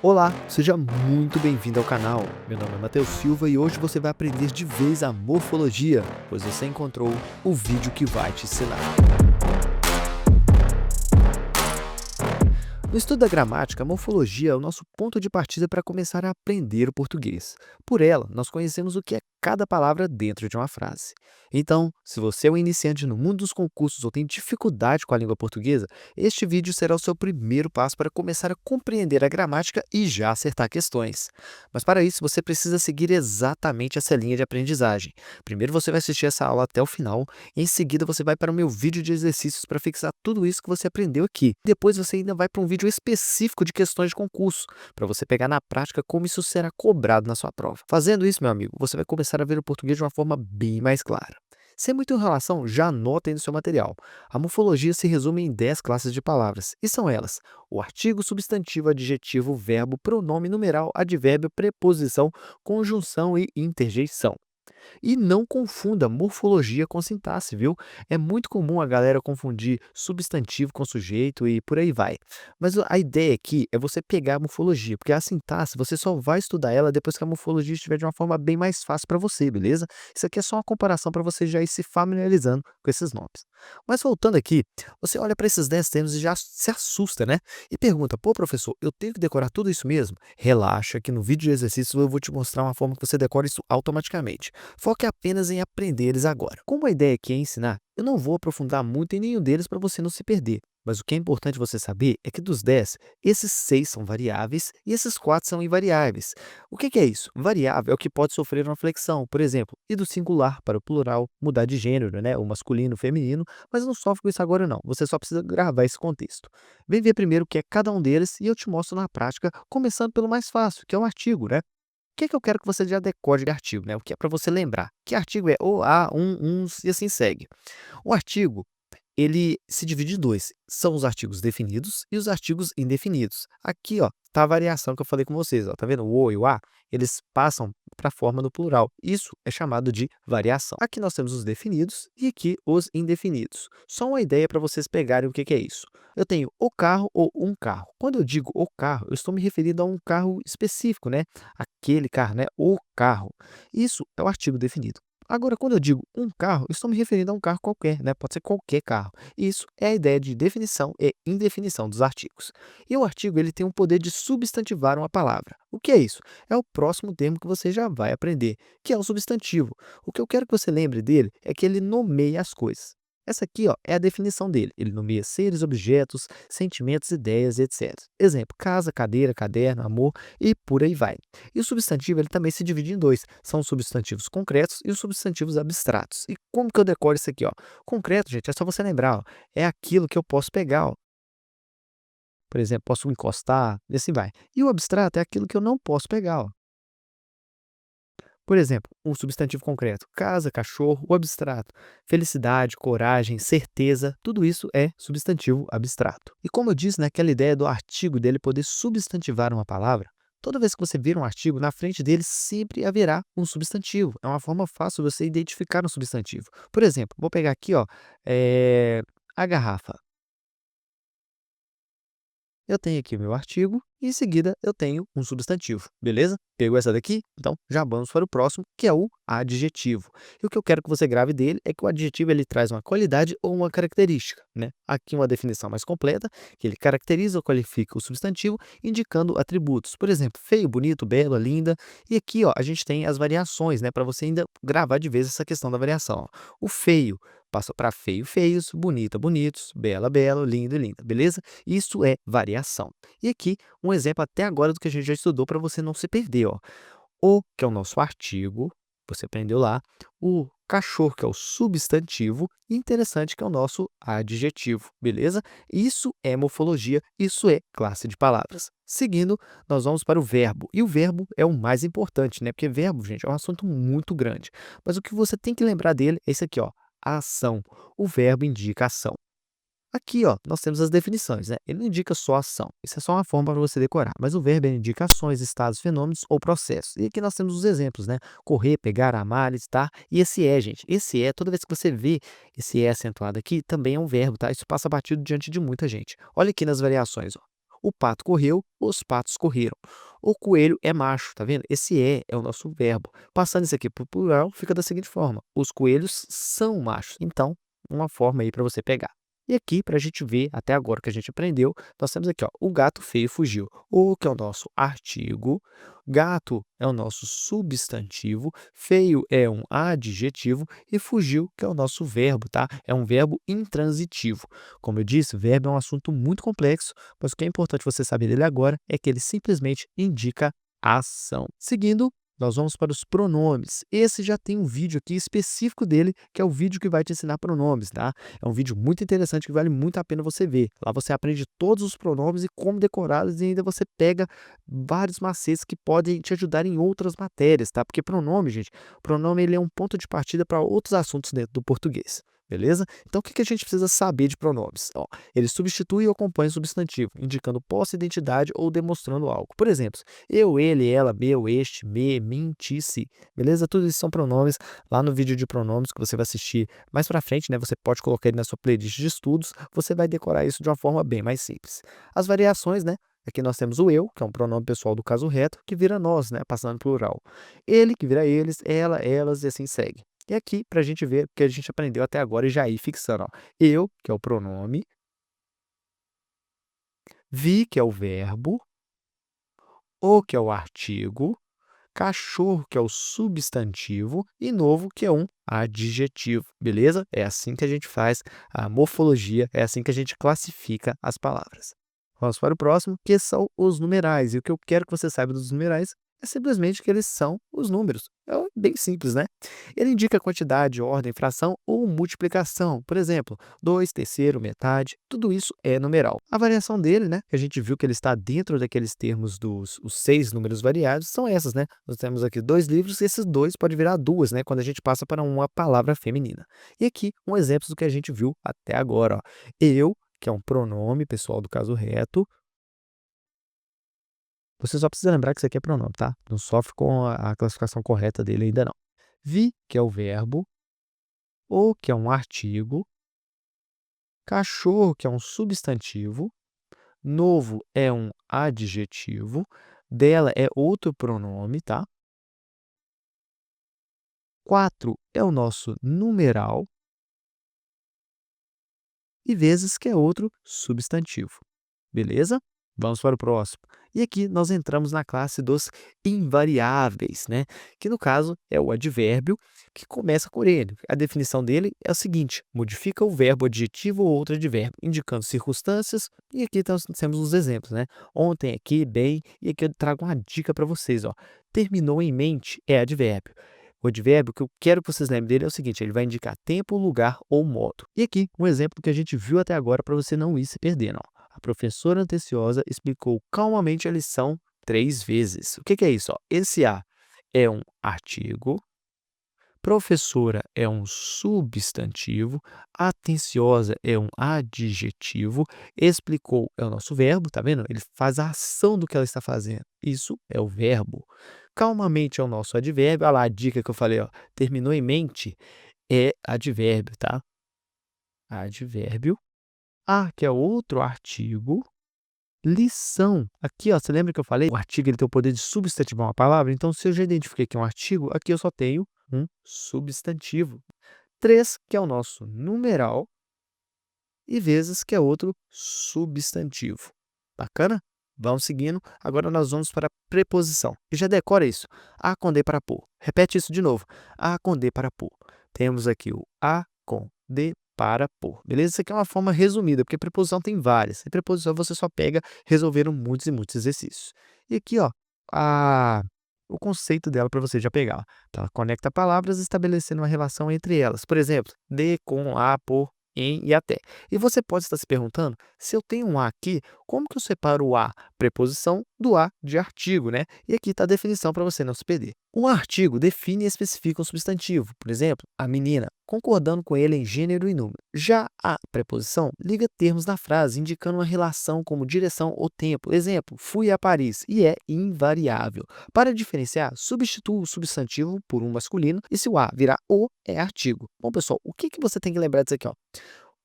Olá, seja muito bem-vindo ao canal. Meu nome é Matheus Silva e hoje você vai aprender de vez a morfologia, pois você encontrou o vídeo que vai te ensinar. No estudo da gramática, a morfologia é o nosso ponto de partida para começar a aprender o português. Por ela, nós conhecemos o que é cada palavra dentro de uma frase. Então, se você é um iniciante no mundo dos concursos ou tem dificuldade com a língua portuguesa, este vídeo será o seu primeiro passo para começar a compreender a gramática e já acertar questões. Mas para isso, você precisa seguir exatamente essa linha de aprendizagem. Primeiro você vai assistir essa aula até o final, e em seguida você vai para o meu vídeo de exercícios para fixar tudo isso que você aprendeu aqui. Depois você ainda vai para um vídeo específico de questões de concurso, para você pegar na prática como isso será cobrado na sua prova. Fazendo isso, meu amigo, você vai começar a ver o português de uma forma bem mais clara. Sem muita enrolação, já anota aí no seu material. A morfologia se resume em 10 classes de palavras, e são elas: o artigo, substantivo, adjetivo, verbo, pronome numeral, advérbio, preposição, conjunção e interjeição. E não confunda morfologia com sintaxe, viu? É muito comum a galera confundir substantivo com sujeito e por aí vai. Mas a ideia aqui é você pegar a morfologia, porque a sintaxe você só vai estudar ela depois que a morfologia estiver de uma forma bem mais fácil para você, beleza? Isso aqui é só uma comparação para você já ir se familiarizando com esses nomes. Mas voltando aqui, você olha para esses 10 termos e já se assusta, né? E pergunta: pô, professor, eu tenho que decorar tudo isso mesmo? Relaxa, que no vídeo de exercício eu vou te mostrar uma forma que você decora isso automaticamente. Foque apenas em aprender eles agora. Como a ideia aqui é ensinar, eu não vou aprofundar muito em nenhum deles para você não se perder. Mas o que é importante você saber é que dos 10, esses 6 são variáveis e esses 4 são invariáveis. O que é isso? Variável é o que pode sofrer uma flexão, por exemplo, ir do singular para o plural, mudar de gênero, né? O masculino, o feminino, mas não sofre com isso agora não, você só precisa gravar esse contexto. Vem ver primeiro o que é cada um deles e eu te mostro na prática, começando pelo mais fácil, que é o artigo, né? O que eu quero que você já decore de artigo, né? O que é para você lembrar. Que artigo é o, a, uns e assim segue. O artigo, ele se divide em dois. São os artigos definidos e os artigos indefinidos. Aqui, ó, tá a variação que eu falei com vocês, ó. Tá vendo? O e o a, eles passam para a forma do plural. Isso é chamado de variação. Aqui nós temos os definidos e aqui os indefinidos. Só uma ideia para vocês pegarem o que é isso. Eu tenho o carro ou um carro. Quando eu digo o carro, eu estou me referindo a um carro específico, né? Aquele carro, né? O carro. Isso é o artigo definido. Agora, quando eu digo um carro, eu estou me referindo a um carro qualquer, né? Pode ser qualquer carro. Isso é a ideia de definição e indefinição dos artigos. E o artigo ele tem o poder de substantivar uma palavra. O que é isso? É o próximo termo que você já vai aprender, que é o substantivo. O que eu quero que você lembre dele é que ele nomeia as coisas. Essa aqui, ó, é a definição dele. Ele nomeia seres, objetos, sentimentos, ideias, etc. Exemplo: casa, cadeira, caderno, amor e por aí vai. E o substantivo ele também se divide em dois. São os substantivos concretos e os substantivos abstratos. E como que eu decoro isso aqui, ó? Concreto, gente, é só você lembrar, ó, é aquilo que eu posso pegar, ó. Por exemplo, posso encostar, e assim vai. E o abstrato é aquilo que eu não posso pegar, ó. Por exemplo, um substantivo concreto: casa, cachorro. O abstrato: felicidade, coragem, certeza. Tudo isso é substantivo abstrato. E como eu disse, naquela ideia do artigo dele poder substantivar uma palavra, toda vez que você vir um artigo, na frente dele sempre haverá um substantivo. É uma forma fácil de você identificar um substantivo. Por exemplo, vou pegar aqui, ó, a garrafa. Eu tenho aqui o meu artigo e em seguida eu tenho um substantivo, beleza? Pegou essa daqui? Então já vamos para o próximo, que é o adjetivo. E o que eu quero que você grave dele é que o adjetivo ele traz uma qualidade ou uma característica, né? Aqui uma definição mais completa, que ele caracteriza ou qualifica o substantivo, indicando atributos. Por exemplo, feio, bonito, belo, linda. E aqui, ó, a gente tem as variações, né? Para você ainda gravar de vez essa questão da variação, ó. O feio passa para feio, feios; bonita, bonitos; bela, belo; lindo, linda, beleza? Isso é variação. E aqui, um exemplo até agora do que a gente já estudou para você não se perder, ó. O, que é o nosso artigo, você aprendeu lá. O cachorro, que é o substantivo. E interessante, que é o nosso adjetivo, beleza? Isso é morfologia, isso é classe de palavras. Seguindo, nós vamos para o verbo. E o verbo é o mais importante, né? Porque verbo, gente, é um assunto muito grande. Mas o que você tem que lembrar dele é isso aqui, ó. A ação. O verbo indica ação. Aqui, ó, nós temos as definições, né? Ele não indica só ação. Isso é só uma forma para você decorar. Mas o verbo ele indica ações, estados, fenômenos ou processos. E aqui nós temos os exemplos, né? Correr, pegar, amar, estar. E esse é, gente. Esse é, toda vez que você vê esse é acentuado aqui, também é um verbo, tá? Isso passa batido diante de muita gente. Olha aqui nas variações, ó. o pato correu, os patos correram. O coelho é macho, tá vendo? Esse é o nosso verbo. Passando isso aqui para o plural, fica da seguinte forma: os coelhos são machos. Então, uma forma aí para você pegar. E aqui, para a gente ver, até agora que a gente aprendeu, nós temos aqui, ó, o gato feio fugiu. O que é o nosso artigo, gato é o nosso substantivo, feio é um adjetivo e fugiu, que é o nosso verbo, tá? É um verbo intransitivo. Como eu disse, o verbo é um assunto muito complexo, mas o que é importante você saber dele agora é que ele simplesmente indica ação. Seguindo, nós vamos para os pronomes. Esse já tem um vídeo aqui específico dele, que é o vídeo que vai te ensinar pronomes, tá? É um vídeo muito interessante que vale muito a pena você ver. Lá você aprende todos os pronomes e como decorá-los e ainda você pega vários macetes que podem te ajudar em outras matérias, tá? Porque pronome, gente, pronome ele é um ponto de partida para outros assuntos dentro do português. Beleza? Então, o que a gente precisa saber de pronomes? Ó, ele substitui ou acompanha o substantivo, indicando posse, identidade ou demonstrando algo. Por exemplo, eu, ele, ela, meu, este, me, mim, ti, si. Beleza? Tudo isso são pronomes lá no vídeo de pronomes que você vai assistir mais pra frente, né? Você pode colocar ele na sua playlist de estudos, você vai decorar isso de uma forma bem mais simples. As variações, né? Aqui nós temos o eu, que é um pronome pessoal do caso reto, que vira nós, né? Passando plural. Ele, que vira eles, ela, elas e assim segue. E aqui, para a gente ver o que a gente aprendeu até agora e já ir fixando, ó. Eu, que é o pronome, vi, que é o verbo, o, que é o artigo, cachorro, que é o substantivo, e novo, que é um adjetivo, beleza? É assim que a gente faz a morfologia, é assim que a gente classifica as palavras. Vamos para o próximo, que são os numerais. E o que eu quero que você saiba dos numerais é simplesmente que eles são os números. É bem simples, né? Ele indica quantidade, ordem, fração ou multiplicação. Por exemplo, 2, terceiro, metade, tudo isso é numeral. A variação dele, né, que a gente viu que ele está dentro daqueles termos dos os 6 números variados, são essas, né? Nós temos aqui 2 livros e esses 2 pode virar 2, né, quando a gente passa para uma palavra feminina. E aqui um exemplo do que a gente viu até agora, ó. Eu, que é um pronome pessoal do caso reto. Você só precisa lembrar que isso aqui é pronome, tá? Não sofre com a classificação correta dele ainda não. Vi, que é o verbo, o, que é um artigo, cachorro, que é um substantivo, novo é um adjetivo, dela é outro pronome, tá? 4 é o nosso numeral e vezes, que é outro substantivo. Beleza? Vamos para o próximo. E aqui nós entramos na classe dos invariáveis, né? Que no caso é o advérbio que começa com ele. A definição dele é o seguinte: modifica o verbo adjetivo ou outro advérbio, indicando circunstâncias. E aqui nós temos os exemplos, né? Ontem, aqui, bem. E aqui eu trago uma dica para vocês, ó. Terminou em mente é advérbio. O advérbio que eu quero que vocês lembrem dele é o seguinte: ele vai indicar tempo, lugar ou modo. E aqui um exemplo que a gente viu até agora para você não ir se perdendo, ó. A professora atenciosa explicou calmamente a lição 3 vezes. O que que é isso? Ó? Esse A é um artigo, professora é um substantivo, atenciosa é um adjetivo, explicou é o nosso verbo, tá vendo? Ele faz a ação do que ela está fazendo. Isso é o verbo. Calmamente é o nosso advérbio. Olha lá a dica que eu falei, ó. Terminou em mente é advérbio, tá? Advérbio. A, que é outro artigo. Lição. Aqui, ó, você lembra que eu falei? O artigo ele tem o poder de substantivar uma palavra. Então, se eu já identifiquei que é um artigo, aqui eu só tenho um substantivo. 3, que é o nosso numeral, e vezes, que é outro substantivo. Bacana? Vamos seguindo. Agora nós vamos para a preposição. E já decora isso. A com D para pôr. Repete isso de novo. A com D para pôr. Temos aqui o a com D para pôr. Beleza? Isso aqui é uma forma resumida, porque preposição tem várias. E preposição você só pega resolvendo muitos e muitos exercícios. E aqui, ó, o conceito dela para você já pegar. Então, ela conecta palavras estabelecendo uma relação entre elas. Por exemplo, de, com, a, por, em e até. E você pode estar se perguntando, se eu tenho um a aqui, como que eu separo o a preposição do a de artigo, né? E aqui está a definição para você não se perder. Um artigo define e especifica um substantivo, por exemplo, a menina, concordando com ele em gênero e número. Já a preposição liga termos na frase, indicando uma relação como direção ou tempo. Exemplo, fui a Paris, e é invariável. Para diferenciar, substitua o substantivo por um masculino e se o a virar o, é artigo. Bom, pessoal, o que você tem que lembrar disso aqui, ó?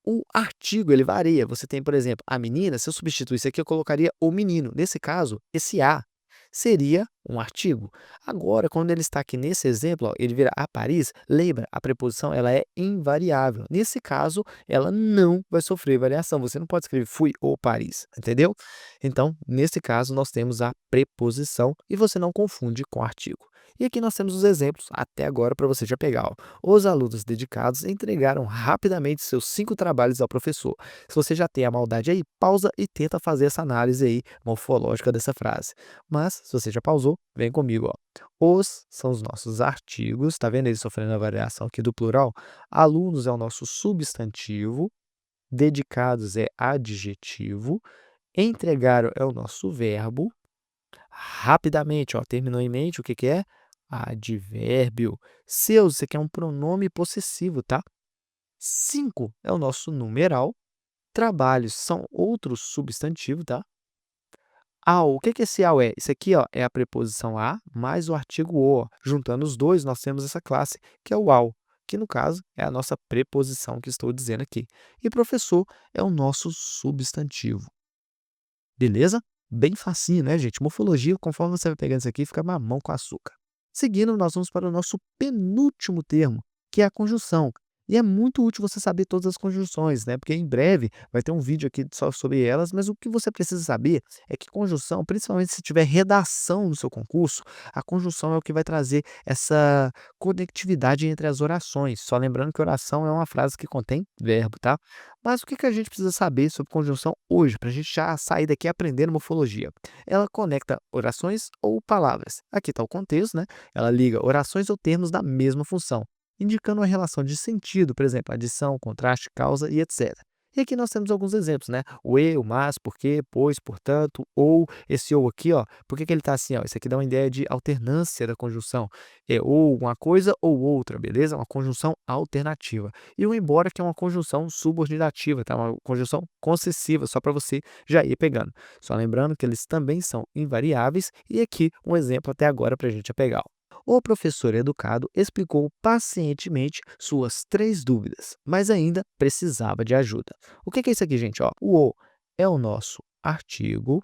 O artigo, ele varia. Você tem, por exemplo, a menina, se eu substituir isso aqui, eu colocaria o menino. Nesse caso, esse a seria um artigo. Agora, quando ele está aqui nesse exemplo, ó, ele vira a Paris, lembra, a preposição ela é invariável. Nesse caso, ela não vai sofrer variação. Você não pode escrever fui o Paris, entendeu? Então, nesse caso, nós temos a preposição e você não confunde com artigo. E aqui nós temos os exemplos até agora para você já pegar. Ó. Os alunos dedicados entregaram rapidamente seus 5 trabalhos ao professor. Se você já tem a maldade aí, pausa e tenta fazer essa análise aí morfológica dessa frase. Mas, se você já pausou, vem comigo. Ó. Os são os nossos artigos, tá vendo ele sofrendo a variação aqui do plural? Alunos é o nosso substantivo, dedicados é adjetivo, entregaram é o nosso verbo, rapidamente, ó, terminou em mente, o que que é? Advérbio. Seus, isso aqui é um pronome possessivo, tá? 5 é o nosso numeral. Trabalhos são outro substantivo, tá? Ao, o que que esse ao é? Isso aqui, ó, é a preposição a mais o artigo o. Ó. Juntando os dois, nós temos essa classe, que é o ao, que no caso é a nossa preposição que estou dizendo aqui. E professor é o nosso substantivo. Beleza? Bem facinho, né, gente? Morfologia, conforme você vai pegando isso aqui, fica mamão com açúcar. Seguindo, nós vamos para o nosso penúltimo termo, que é a conjunção. E é muito útil você saber todas as conjunções, né? Porque em breve vai ter um vídeo aqui só sobre elas, mas o que você precisa saber é que conjunção, principalmente se tiver redação no seu concurso, a conjunção é o que vai trazer essa conectividade entre as orações. Só lembrando que oração é uma frase que contém verbo, tá? Mas o que que a gente precisa saber sobre conjunção hoje, para a gente já sair daqui aprendendo morfologia? Ela conecta orações ou palavras. Aqui está o contexto, né? Ela liga orações ou termos da mesma função, indicando uma relação de sentido, por exemplo, adição, contraste, causa e etc. E aqui nós temos alguns exemplos, né? O e, o mas, porque, pois, portanto, ou, esse ou aqui, ó. Por que que ele está assim, ó? Isso aqui dá uma ideia de alternância da conjunção. É ou uma coisa ou outra, beleza? Uma conjunção alternativa. E o embora, que é uma conjunção subordinativa, tá? Uma conjunção concessiva, só para você já ir pegando. Só lembrando que eles também são invariáveis e aqui um exemplo até agora para a gente pegar. Ó. O professor educado explicou pacientemente suas 3 dúvidas, mas ainda precisava de ajuda. O que que é isso aqui, gente? Ó, o é o nosso artigo,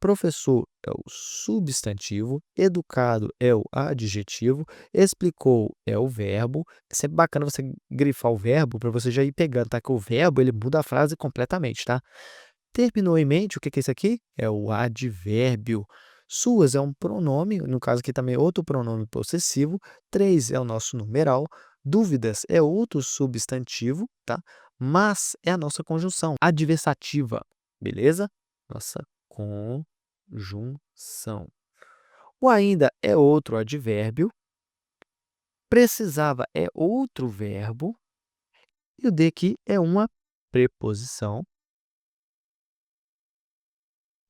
professor é o substantivo, educado é o adjetivo, explicou é o verbo. É sempre bacana você grifar o verbo para você já ir pegando, tá? Que o verbo ele muda a frase completamente, tá? Terminou em mente, o que que é isso aqui? É o advérbio. Suas é um pronome, no caso aqui também é outro pronome possessivo. 3 é o nosso numeral. Dúvidas é outro substantivo, tá? Mas é a nossa conjunção adversativa, beleza? Nossa conjunção. O ainda é outro advérbio. Precisava é outro verbo. E o de aqui é uma preposição.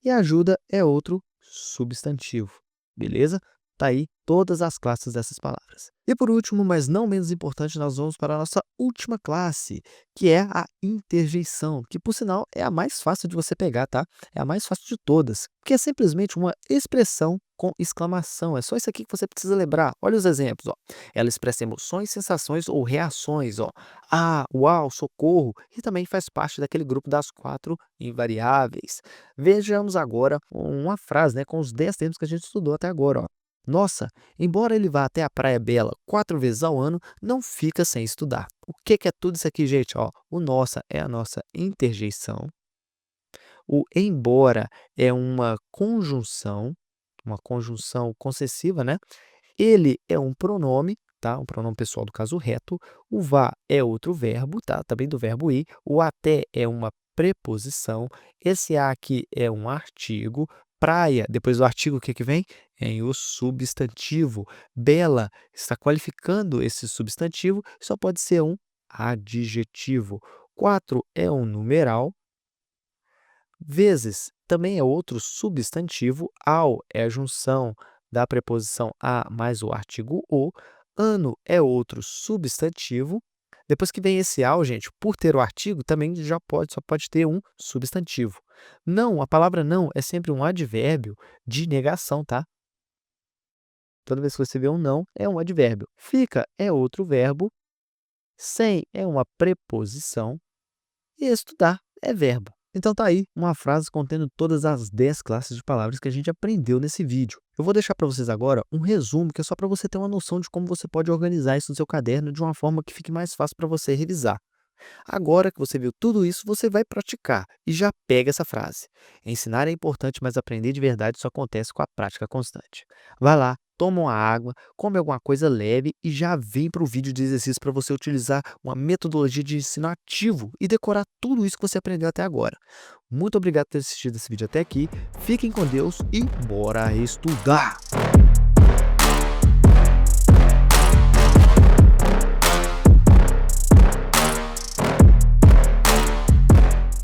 E ajuda é outro substantivo, beleza? Tá aí todas as classes dessas palavras. E por último, mas não menos importante, nós vamos para a nossa última classe, que é a interjeição, que por sinal é a mais fácil de você pegar, tá? É a mais fácil de todas, que é simplesmente uma expressão com exclamação. É só isso aqui que você precisa lembrar. Olha os exemplos, ó. Ela expressa emoções, sensações ou reações, ó. Ah, uau, socorro, e também faz parte daquele grupo das 4 invariáveis. Vejamos agora uma frase, né, com os 10 termos que a gente estudou até agora, ó. Nossa, embora ele vá até a Praia Bela 4 vezes ao ano, não fica sem estudar. O que é tudo isso aqui, gente? Ó, o nossa é a nossa interjeição. O embora é uma conjunção concessiva, né? Ele é um pronome, tá? Um pronome pessoal do caso reto. O vá é outro verbo, tá? Também do verbo ir. O até é uma preposição. Esse a aqui é um artigo. Praia, depois do artigo, o que que vem? Vem o substantivo. Bela está qualificando esse substantivo, só pode ser um adjetivo. 4 é um numeral. Vezes também é outro substantivo. Ao é a junção da preposição a mais o artigo o. Ano é outro substantivo. Depois que vem esse ao, gente, por ter o artigo, também só pode ter um substantivo. Não, a palavra não é sempre um advérbio de negação, tá? Toda vez que você vê um não, é um advérbio. Fica é outro verbo. Sem é uma preposição. e estudar é verbo. Então tá aí uma frase contendo todas as 10 classes de palavras que a gente aprendeu nesse vídeo. Eu vou deixar para vocês agora um resumo que é só para você ter uma noção de como você pode organizar isso no seu caderno de uma forma que fique mais fácil para você revisar. Agora que você viu tudo isso, você vai praticar e já pega essa frase. Ensinar é importante, mas aprender de verdade só acontece com a prática constante. Vai lá, toma uma água, come alguma coisa leve e já vem para o vídeo de exercício para você utilizar uma metodologia de ensino ativo e decorar tudo isso que você aprendeu até agora. Muito obrigado por ter assistido esse vídeo até aqui. Fiquem com Deus e bora estudar!